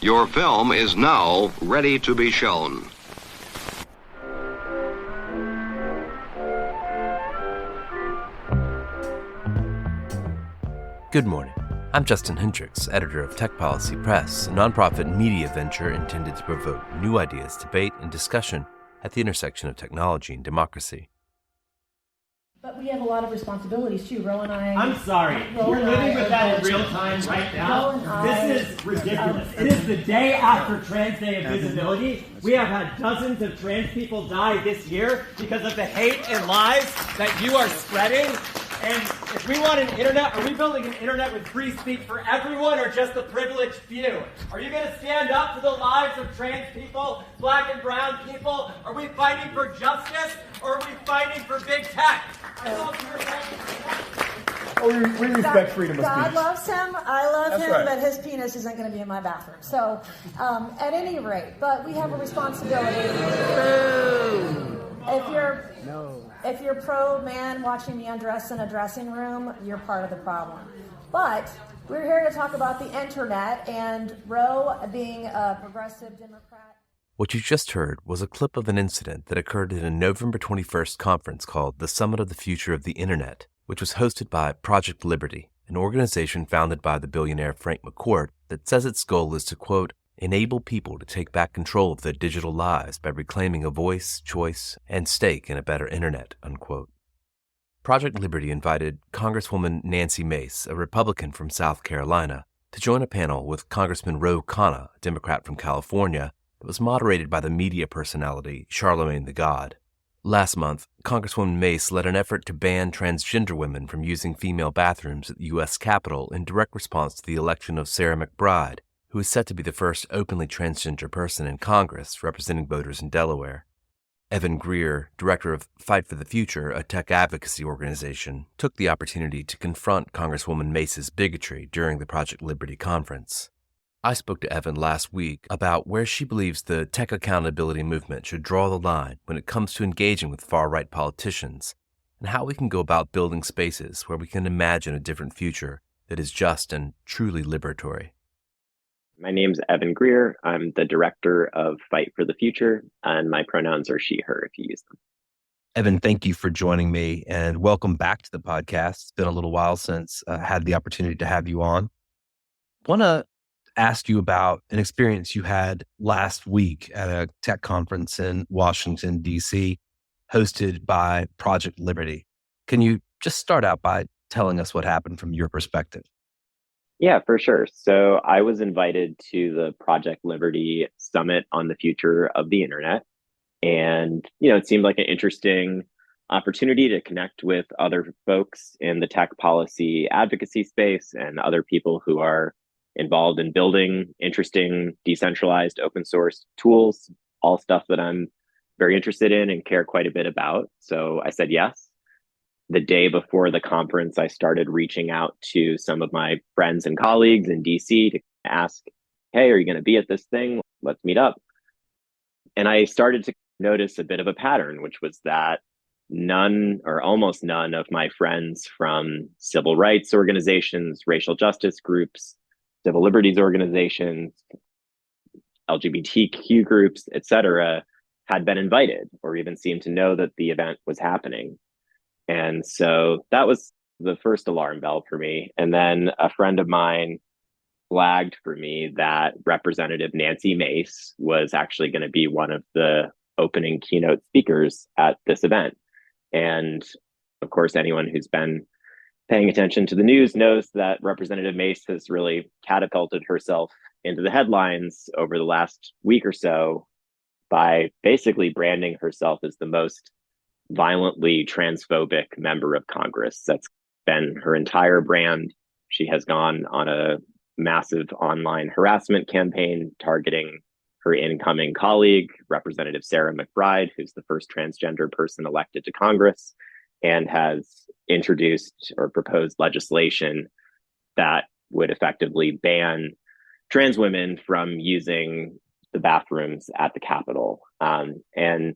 Your film is now ready to be shown. Good morning. I'm Justin Hendrix, editor of Tech Policy Press, a nonprofit media venture intended to provoke new ideas, debate, and discussion at the intersection of technology and democracy. But we have a lot of responsibilities too. Ro and I. I'm sorry. You're living with that in real time right now. This is ridiculous. It is the day after Trans Day of Visibility. We have had dozens of trans people die this year because of the hate and lies that you are spreading. And if we want an internet, are we building an internet with free speech for everyone or just the privileged few? Are you going to stand up for the lives of trans people, black and brown people? Are we fighting for justice or are we fighting for big tech? We respect freedom of speech. God loves him, I love That's him, right. but his penis isn't going to be in my bathroom. So, at any rate, but we have a responsibility. If you're pro-man watching me undress in a dressing room, you're part of the problem. But we're here to talk about the internet, and Ro, being a progressive Democrat. What you just heard was a clip of an incident that occurred at a November 21st conference called the Summit of the Future of the Internet, which was hosted by Project Liberty, an organization founded by the billionaire Frank McCourt that says its goal is to, quote, enable people to take back control of their digital lives by reclaiming a voice, choice, and stake in a better internet, unquote. Project Liberty invited Congresswoman Nancy Mace, a Republican from South Carolina, to join a panel with Congressman Ro Khanna, a Democrat from California, that was moderated by the media personality Charlemagne the God. Last month, Congresswoman Mace led an effort to ban transgender women from using female bathrooms at the U.S. Capitol in direct response to the election of Sarah McBride, who is set to be the first openly transgender person in Congress representing voters in Delaware. Evan Greer, director of Fight for the Future, a tech advocacy organization, took the opportunity to confront Congresswoman Mace's bigotry during the Project Liberty conference. I spoke to Evan last week about where she believes the tech accountability movement should draw the line when it comes to engaging with far-right politicians, and how we can go about building spaces where we can imagine a different future that is just and truly liberatory. My name's Evan Greer. I'm the director of Fight for the Future, and my pronouns are she, her, if you use them. Evan, thank you for joining me, and welcome back to the podcast. It's been a little while since I had the opportunity to have you on. I want to ask you about an experience you had last week at a tech conference in Washington, D.C., hosted by Project Liberty. Can you just start out by telling us what happened from your perspective? Yeah, for sure. So I was invited to the Project Liberty Summit on the Future of the Internet. And, it seemed like an interesting opportunity to connect with other folks in the tech policy advocacy space and other people who are involved in building interesting, decentralized, open source tools, all stuff that I'm very interested in and care quite a bit about. So I said yes. The day before the conference, I started reaching out to some of my friends and colleagues in DC to ask, hey, are you going to be at this thing? Let's meet up. And I started to notice a bit of a pattern, which was that none or almost none of my friends from civil rights organizations, racial justice groups, civil liberties organizations, LGBTQ groups, et cetera, had been invited or even seemed to know that the event was happening. And so that was the first alarm bell for me. And then a friend of mine flagged for me that Representative Nancy Mace was actually going to be one of the opening keynote speakers at this event. And of course, anyone who's been paying attention to the news knows that Representative Mace has really catapulted herself into the headlines over the last week or so by basically branding herself as the most violently transphobic member of Congress. That's been her entire brand. She has gone on a massive online harassment campaign targeting her incoming colleague, Representative Sarah McBride, who's the first transgender person elected to Congress, and has introduced or proposed legislation that would effectively ban trans women from using the bathrooms at the Capitol. And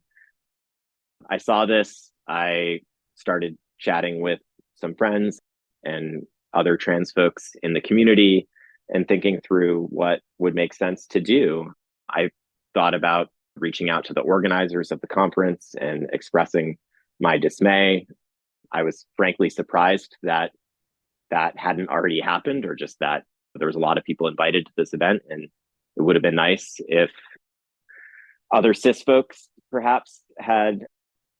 I saw this. I started chatting with some friends and other trans folks in the community and thinking through what would make sense to do, I thought about reaching out to the organizers of the conference and expressing my dismay. I was frankly surprised that that hadn't already happened, or just that there was a lot of people invited to this event. And it would have been nice if other cis folks perhaps had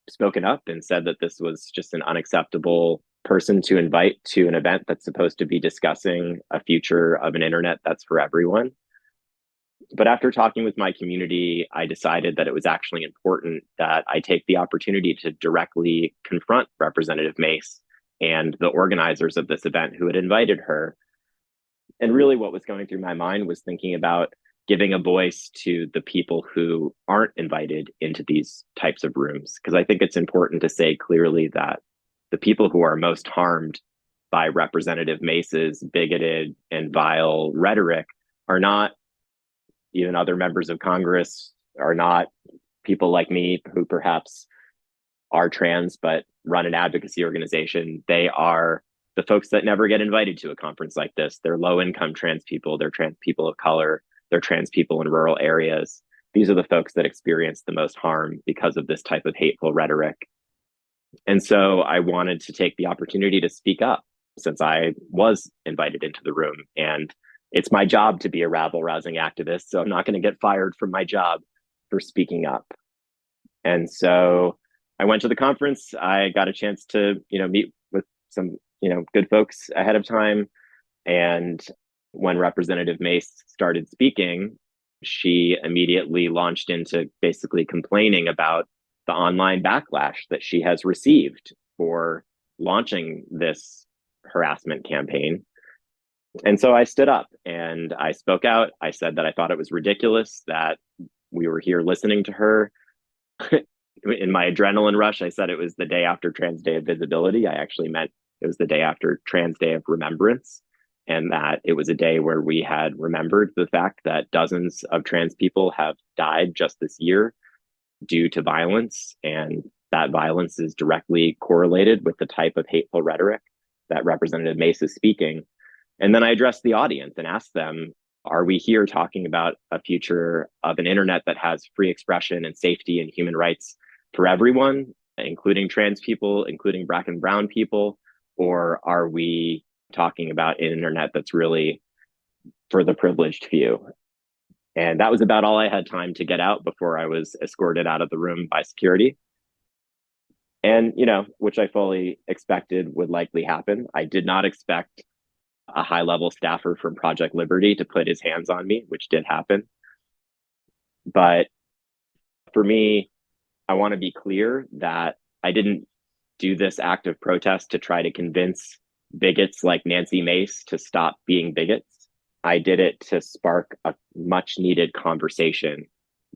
spoken up and said that this was just an unacceptable person to invite to an event that's supposed to be discussing a future of an internet that's for everyone. But after talking with my community, I decided that it was actually important that I take the opportunity to directly confront Representative Mace and the organizers of this event who had invited her. And really what was going through my mind was thinking about giving a voice to the people who aren't invited into these types of rooms. Because I think it's important to say clearly that the people who are most harmed by Representative Mace's bigoted and vile rhetoric are not even other members of Congress, are not people like me who perhaps are trans but run an advocacy organization. They are the folks that never get invited to a conference like this. They're low-income trans people, they're trans people of color, they're trans people in rural areas. These are the folks that experience the most harm because of this type of hateful rhetoric. And so I wanted to take the opportunity to speak up since I was invited into the room. And it's my job to be a rabble-rousing activist, so I'm not going to get fired from my job for speaking up. And so I went to the conference. I got a chance to, meet with some, good folks ahead of time. And when Representative Mace started speaking, she immediately launched into basically complaining about the online backlash that she has received for launching this harassment campaign. And so I stood up and I spoke out. I said that I thought it was ridiculous that we were here listening to her. In my adrenaline rush, I said it was the day after Trans Day of Visibility. I actually meant it was the day after Trans Day of Remembrance, and that it was a day where we had remembered the fact that dozens of trans people have died just this year due to violence. And that violence is directly correlated with the type of hateful rhetoric that Representative Mace is speaking. And then I addressed the audience and asked them, are we here talking about a future of an internet that has free expression and safety and human rights for everyone, including trans people, including Black and brown people? Or are we talking about an internet that's really for the privileged few? And that was about all I had time to get out before I was escorted out of the room by security. And, which I fully expected would likely happen. I did not expect a high-level staffer from Project Liberty to put his hands on me, which did happen. But for me, I want to be clear that I didn't do this act of protest to try to convince bigots like Nancy Mace to stop being bigots. I did it to spark a much-needed conversation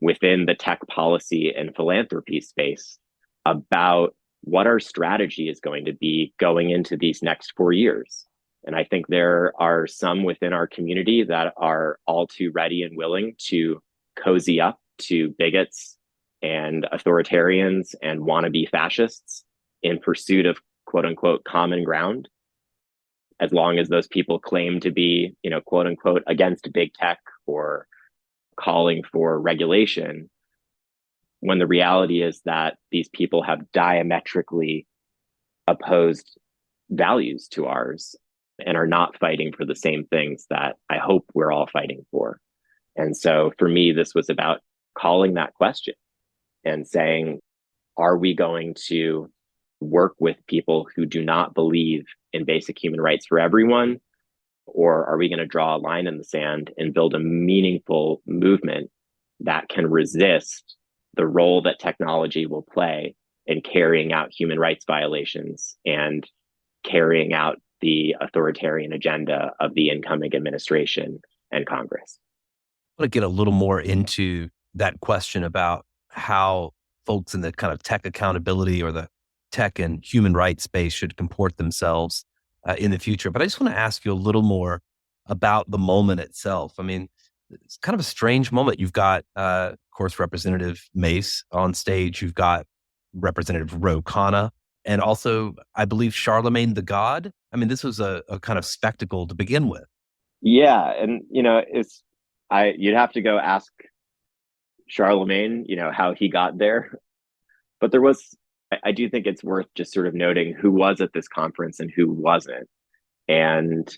within the tech policy and philanthropy space about what our strategy is going to be going into these next 4 years. And I think there are some within our community that are all too ready and willing to cozy up to bigots and authoritarians and wannabe fascists in pursuit of quote unquote common ground, as long as those people claim to be, quote unquote against big tech or calling for regulation, when the reality is that these people have diametrically opposed values to ours and are not fighting for the same things that I hope we're all fighting for. And so for me, this was about calling that question and saying, are we going to work with people who do not believe in basic human rights for everyone? Or are we going to draw a line in the sand and build a meaningful movement that can resist the role that technology will play in carrying out human rights violations and carrying out the authoritarian agenda of the incoming administration and Congress? I want to get a little more into that question about how folks in the kind of tech accountability or the tech and human rights space should comport themselves in the future. But I just want to ask you a little more about the moment itself. I mean, it's kind of a strange moment. You've got, of course, Representative Mace on stage. You've got Representative Ro Khanna, and also, I believe, Charlemagne the God. I mean, this was a kind of spectacle to begin with. Yeah, and you'd have to go ask Charlemagne, how he got there. But I do think it's worth just sort of noting who was at this conference and who wasn't. And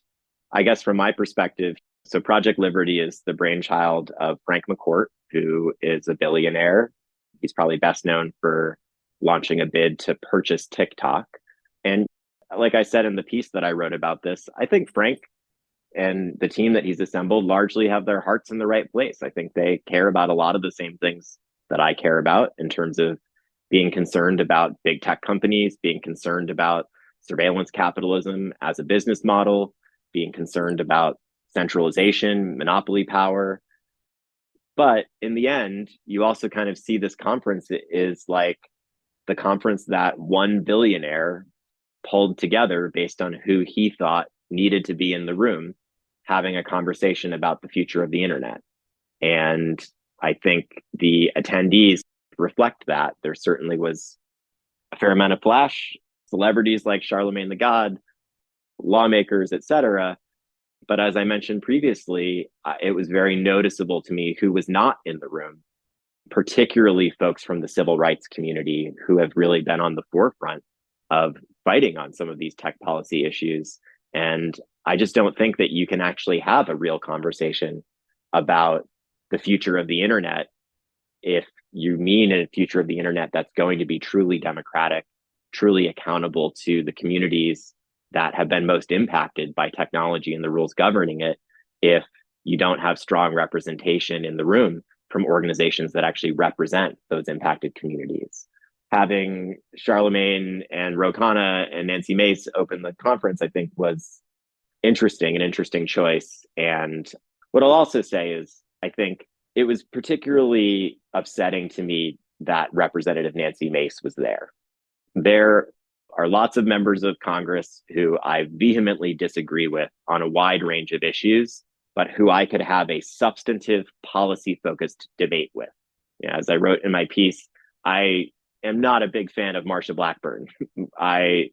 I guess from my perspective, so Project Liberty is the brainchild of Frank McCourt, who is a billionaire. He's probably best known for launching a bid to purchase TikTok. And like I said in the piece that I wrote about this, I think Frank and the team that he's assembled largely have their hearts in the right place. I think they care about a lot of the same things that I care about in terms of being concerned about big tech companies, being concerned about surveillance capitalism as a business model, being concerned about centralization, monopoly power. But in the end, you also kind of see this conference is like the conference that one billionaire pulled together based on who he thought needed to be in the room having a conversation about the future of the internet. And I think the attendees reflect that. There certainly was a fair amount of flash, celebrities like Charlemagne the God, lawmakers, etc. But as I mentioned previously, it was very noticeable to me who was not in the room, particularly folks from the civil rights community who have really been on the forefront of fighting on some of these tech policy issues. And I just don't think that you can actually have a real conversation about the future of the internet if you mean a future of the internet that's going to be truly democratic, truly accountable to the communities that have been most impacted by technology and the rules governing it, if you don't have strong representation in the room from organizations that actually represent those impacted communities. Having Charlemagne and Ro Khanna and Nancy Mace open the conference, I think was an interesting choice. And what I'll also say is, I think it was particularly upsetting to me that Representative Nancy Mace was there. There are lots of members of Congress who I vehemently disagree with on a wide range of issues, but who I could have a substantive, policy-focused debate with. As I wrote in my piece, I am not a big fan of Marsha Blackburn. I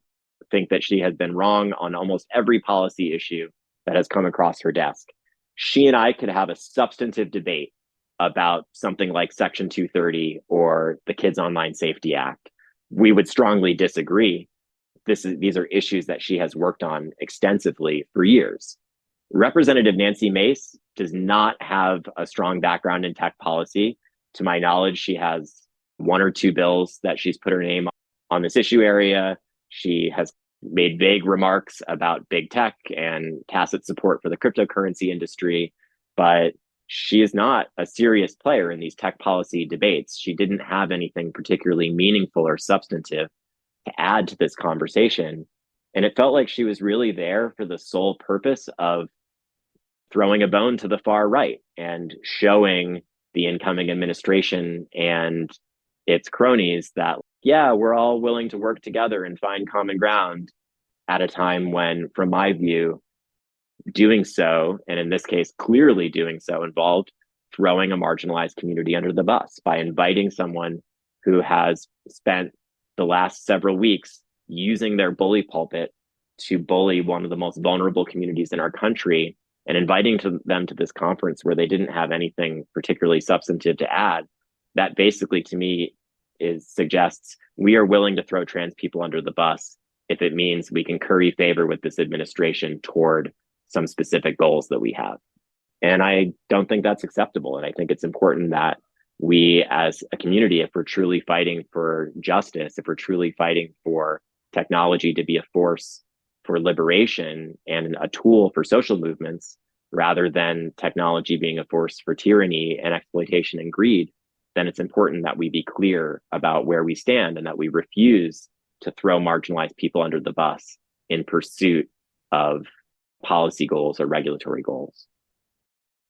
think that she has been wrong on almost every policy issue that has come across her desk. She and I could have a substantive debate about something like Section 230 or the Kids Online Safety Act. We would strongly disagree. These are issues that she has worked on extensively for years. Representative Nancy Mace does not have a strong background in tech policy. To my knowledge, she has one or two bills that she's put her name on this issue area. She has made vague remarks about big tech and tacit support for the cryptocurrency industry, but she is not a serious player in these tech policy debates. She didn't have anything particularly meaningful or substantive to add to this conversation. And it felt like she was really there for the sole purpose of throwing a bone to the far right and showing the incoming administration and its cronies that, yeah, we're all willing to work together and find common ground at a time when, from my view, doing so, and in this case, clearly doing so, involved throwing a marginalized community under the bus by inviting someone who has spent the last several weeks using their bully pulpit to bully one of the most vulnerable communities in our country and inviting them to this conference where they didn't have anything particularly substantive to add. That basically, to me, suggests we are willing to throw trans people under the bus if it means we can curry favor with this administration toward some specific goals that we have. And I don't think that's acceptable. And I think it's important that we as a community, if we're truly fighting for justice, if we're truly fighting for technology to be a force for liberation and a tool for social movements, rather than technology being a force for tyranny and exploitation and greed, then it's important that we be clear about where we stand and that we refuse to throw marginalized people under the bus in pursuit of policy goals or regulatory goals.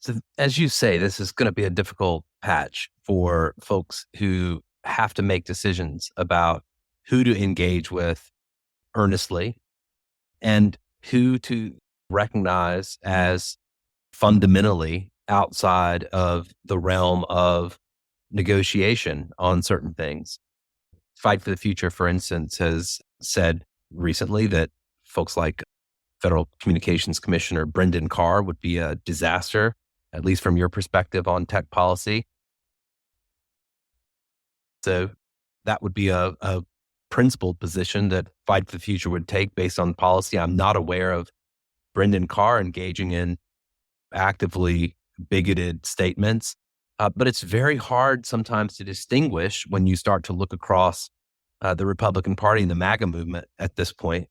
So as you say, this is going to be a difficult patch for folks who have to make decisions about who to engage with earnestly and who to recognize as fundamentally outside of the realm of negotiation on certain things. Fight for the Future, for instance, has said recently that folks like Federal Communications Commissioner Brendan Carr would be a disaster, at least from your perspective on tech policy. So that would be a principled position that Fight for the Future would take based on policy. I'm not aware of Brendan Carr engaging in actively bigoted statements, but it's very hard sometimes to distinguish when you start to look across the Republican Party and the MAGA movement at this point,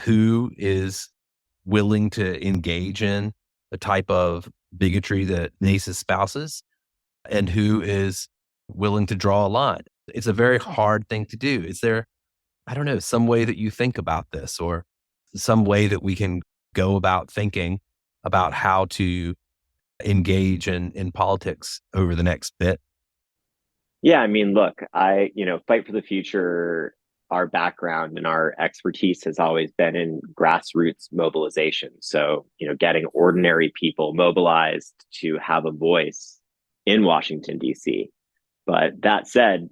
who is willing to engage in the type of bigotry that NACE espouses and who is willing to draw a line. It's a very hard thing to do. Is there, I don't know, some way that you think about this or some way that we can go about thinking about how to engage in politics over the next bit? Yeah, I mean, look, Fight for the Future, our background and our expertise has always been in grassroots mobilization. So, getting ordinary people mobilized to have a voice in Washington, D.C. But that said,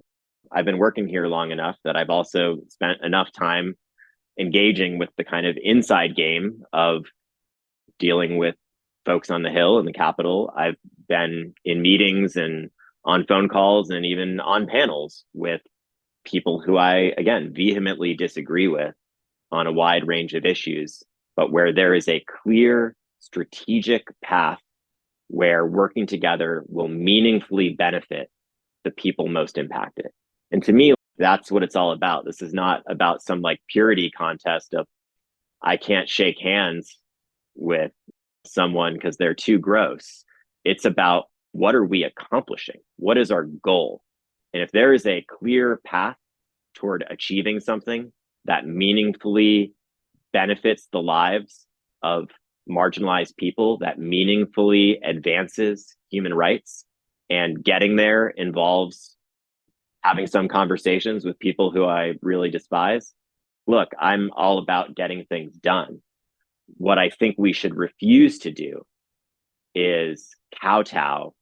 I've been working here long enough that I've also spent enough time engaging with the kind of inside game of dealing with folks on the Hill and the Capitol. I've been in meetings and on phone calls and even on panels with people who I, again, vehemently disagree with on a wide range of issues, but where there is a clear strategic path where working together will meaningfully benefit the people most impacted. And to me, that's what it's all about. This is not about some purity contest of I can't shake hands with someone because they're too gross. It's about what are we accomplishing? What is our goal? And if there is a clear path toward achieving something that meaningfully benefits the lives of marginalized people, that meaningfully advances human rights, and getting there involves having some conversations with people who I really despise, look, I'm all about getting things done. What I think we should refuse to do is kowtow,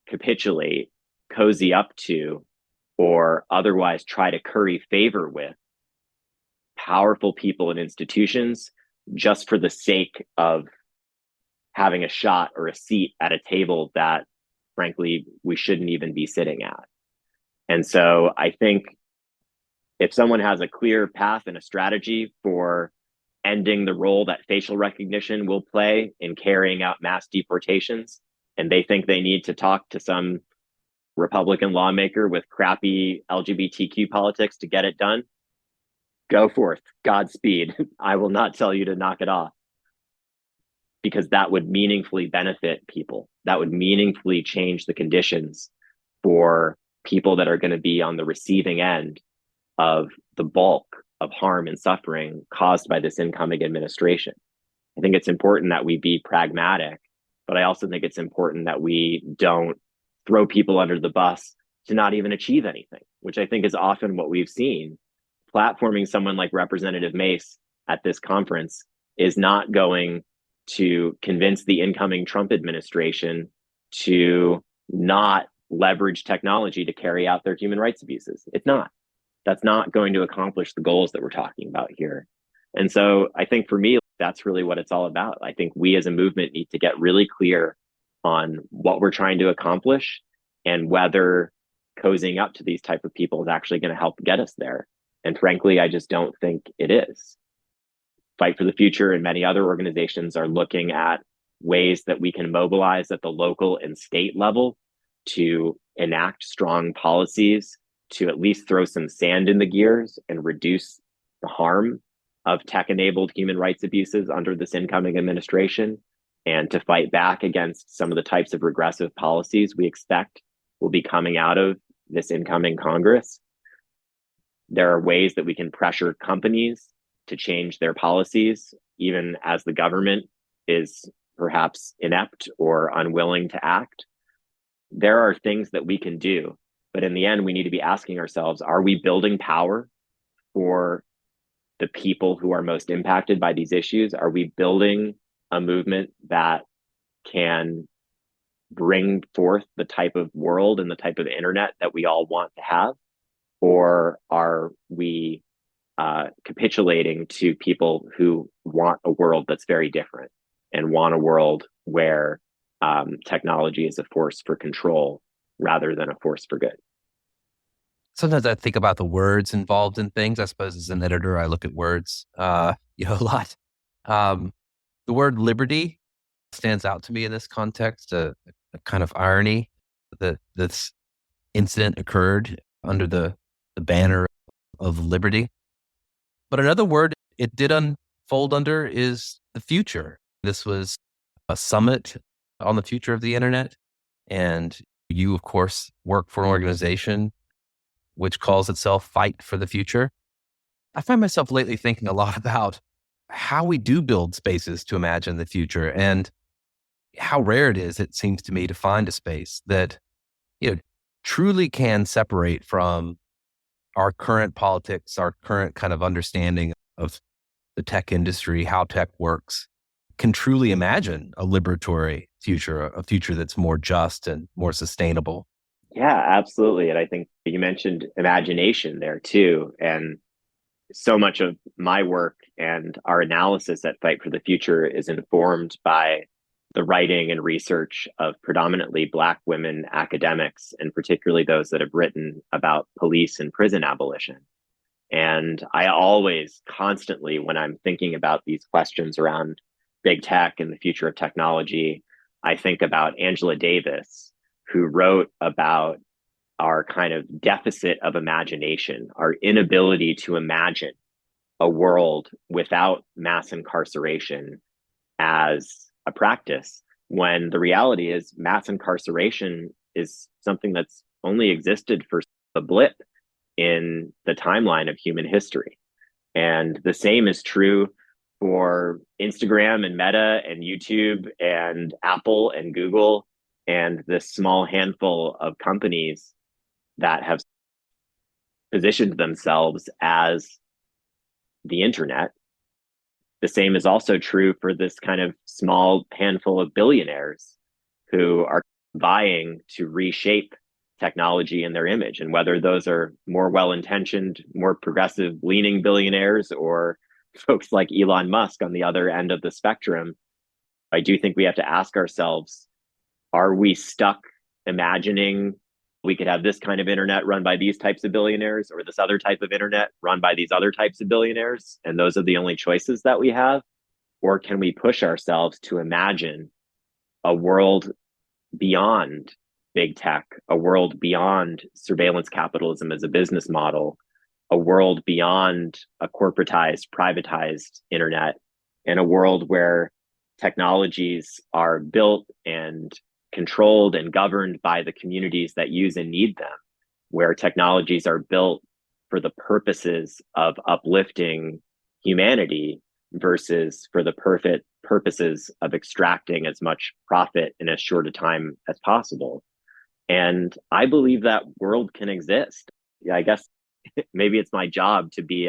capitulate, cozy up to, or otherwise try to curry favor with powerful people and institutions just for the sake of having a shot or a seat at a table that, frankly, we shouldn't even be sitting at. And so I think if someone has a clear path and a strategy for ending the role that facial recognition will play in carrying out mass deportations, and they think they need to talk to some Republican lawmaker with crappy LGBTQ politics to get it done, go forth. Godspeed. I will not tell you to knock it off, because that would meaningfully benefit people. That would meaningfully change the conditions for people that are going to be on the receiving end of the bulk of harm and suffering caused by this incoming administration. I think it's important that we be pragmatic, but I also think it's important that we don't throw people under the bus to not even achieve anything, which I think is often what we've seen. Platforming someone like Representative Mace at this conference is not going to convince the incoming Trump administration to not leverage technology to carry out their human rights abuses. It's not. That's not going to accomplish the goals that we're talking about here. And so I think for me, that's really what it's all about. I think we as a movement need to get really clear on what we're trying to accomplish and whether cozying up to these type of people is actually going to help get us there. And frankly, I just don't think it is. Fight for the Future and many other organizations are looking at ways that we can mobilize at the local and state level to enact strong policies to at least throw some sand in the gears and reduce the harm of tech-enabled human rights abuses under this incoming administration, and to fight back against some of the types of regressive policies we expect will be coming out of this incoming Congress. There are ways that we can pressure companies to change their policies, even as the government is perhaps inept or unwilling to act. There are things that we can do, but in the end, we need to be asking ourselves, are we building power for the people who are most impacted by these issues? Are we building a movement that can bring forth the type of world and the type of internet that we all want to have? Or are we capitulating to people who want a world that's very different and want a world where technology is a force for control rather than a force for good. Sometimes I think about the words involved in things. I suppose as an editor, I look at words, a lot. The word liberty stands out to me in this context, a kind of irony that this incident occurred under the banner of liberty. But another word it did unfold under is the future. This was a summit on the future of the internet. And you, of course, work for an organization which calls itself Fight for the Future. I find myself lately thinking a lot about how we do build spaces to imagine the future and how rare it is, it seems to me, to find a space that, truly can separate from our current politics, our current kind of understanding of the tech industry, how tech works, can truly imagine a liberatory future, a future that's more just and more sustainable. Yeah, absolutely. And I think you mentioned imagination there too. And so much of my work and our analysis at Fight for the Future is informed by the writing and research of predominantly Black women academics, and particularly those that have written about police and prison abolition. And I always constantly, when I'm thinking about these questions around big tech and the future of technology, I think about Angela Davis, who wrote about our kind of deficit of imagination, our inability to imagine a world without mass incarceration as a practice, when the reality is mass incarceration is something that's only existed for a blip in the timeline of human history. And the same is true for Instagram and Meta and YouTube and Apple and Google and this small handful of companies that have positioned themselves as the internet. The same is also true for this kind of small handful of billionaires who are vying to reshape technology in their image. And whether those are more well-intentioned, more progressive leaning billionaires or folks like Elon Musk on the other end of the spectrum, I do think we have to ask ourselves, are we stuck imagining we could have this kind of internet run by these types of billionaires or this other type of internet run by these other types of billionaires, and those are the only choices that we have? Or can we push ourselves to imagine a world beyond big tech, a world beyond surveillance capitalism as a business model, a world beyond a corporatized, privatized internet, and a world where technologies are built and controlled and governed by the communities that use and need them, where technologies are built for the purposes of uplifting humanity versus for the perfect purposes of extracting as much profit in as short a time as possible. And I believe that world can exist. I guess maybe it's my job to be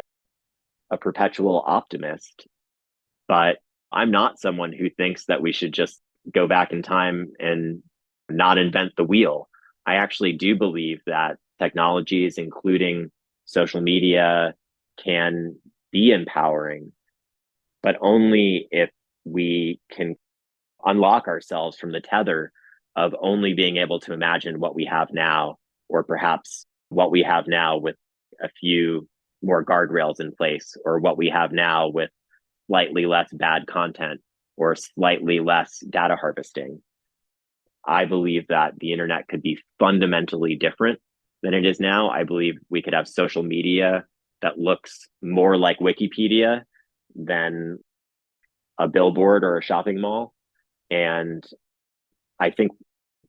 a perpetual optimist, but I'm not someone who thinks that we should just go back in time and not invent the wheel. I actually do believe that technologies, including social media, can be empowering, but only if we can unlock ourselves from the tether of only being able to imagine what we have now, or perhaps what we have now with a few more guardrails in place, or what we have now with slightly less bad content or slightly less data harvesting. I believe that the internet could be fundamentally different than it is now. I believe we could have social media that looks more like Wikipedia than a billboard or a shopping mall. And I think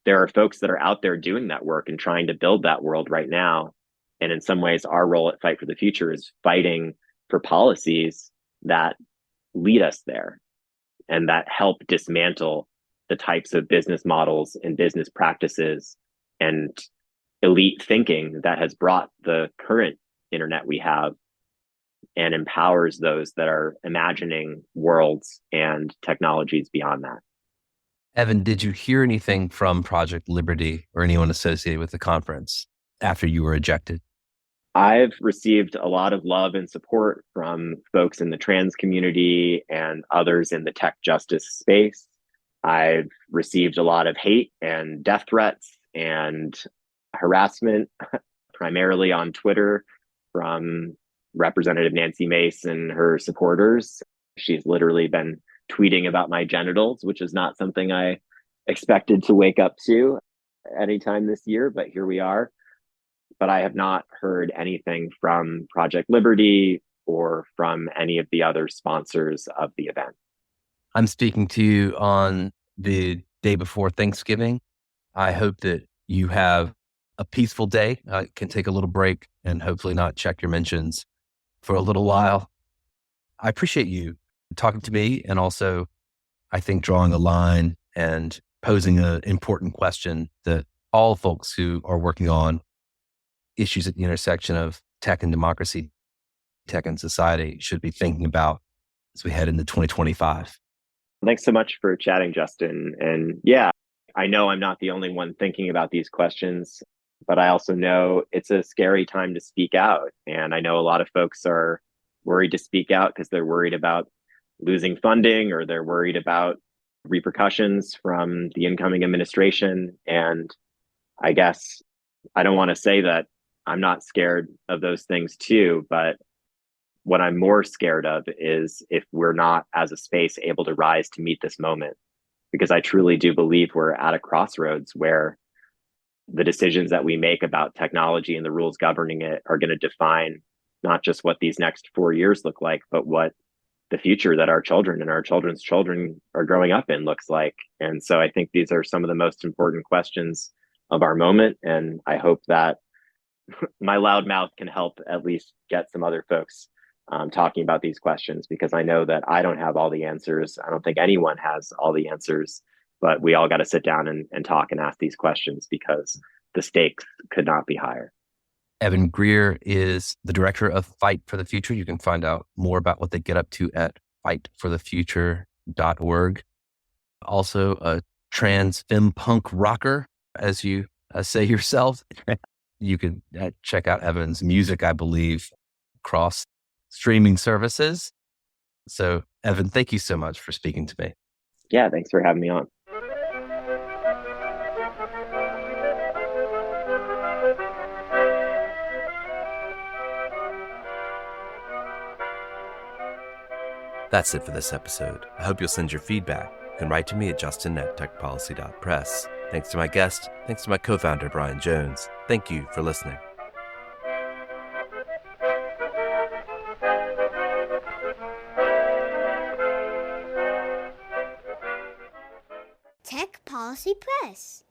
there are folks that are out there doing that work and trying to build that world right now. And in some ways, our role at Fight for the Future is fighting for policies that lead us there and that help dismantle the types of business models and business practices and elite thinking that has brought the current internet we have and empowers those that are imagining worlds and technologies beyond that. Evan, did you hear anything from Project Liberty or anyone associated with the conference after you were ejected? I've received a lot of love and support from folks in the trans community and others in the tech justice space. I've received a lot of hate and death threats and harassment, primarily on Twitter, from Representative Nancy Mace and her supporters. She's literally been tweeting about my genitals, which is not something I expected to wake up to anytime this year, but here we are. But I have not heard anything from Project Liberty or from any of the other sponsors of the event. I'm speaking to you on the day before Thanksgiving. I hope that you have a peaceful day, can take a little break and hopefully not check your mentions for a little while. I appreciate you talking to me and also, I think, drawing a line and posing an important question that all folks who are working on issues at the intersection of tech and democracy, tech and society should be thinking about as we head into 2025. Thanks so much for chatting, Justin. And yeah, I know I'm not the only one thinking about these questions, but I also know it's a scary time to speak out. And I know a lot of folks are worried to speak out because they're worried about losing funding or they're worried about repercussions from the incoming administration. And I guess I don't want to say that I'm not scared of those things too, but what I'm more scared of is if we're not, as a space, able to rise to meet this moment, because I truly do believe we're at a crossroads where the decisions that we make about technology and the rules governing it are going to define not just what these next 4 years look like, but what the future that our children and our children's children are growing up in looks like. And so I think these are some of the most important questions of our moment. And I hope that my loud mouth can help at least get some other folks talking about these questions, because I know that I don't have all the answers. I don't think anyone has all the answers, but we all got to sit down and talk and ask these questions because the stakes could not be higher. Evan Greer is the director of Fight for the Future. You can find out more about what they get up to at fightforthefuture.org. Also a trans femme punk rocker, as you say yourself. You can check out Evan's music, I believe, across streaming services. So, Evan, thank you so much for speaking to me. Yeah, thanks for having me on. That's it for this episode. I hope you'll send your feedback. You can write to me at justin@techpolicy.press. Thanks to my guest. Thanks to my co-founder, Brian Jones. Thank you for listening. Tech Policy Press.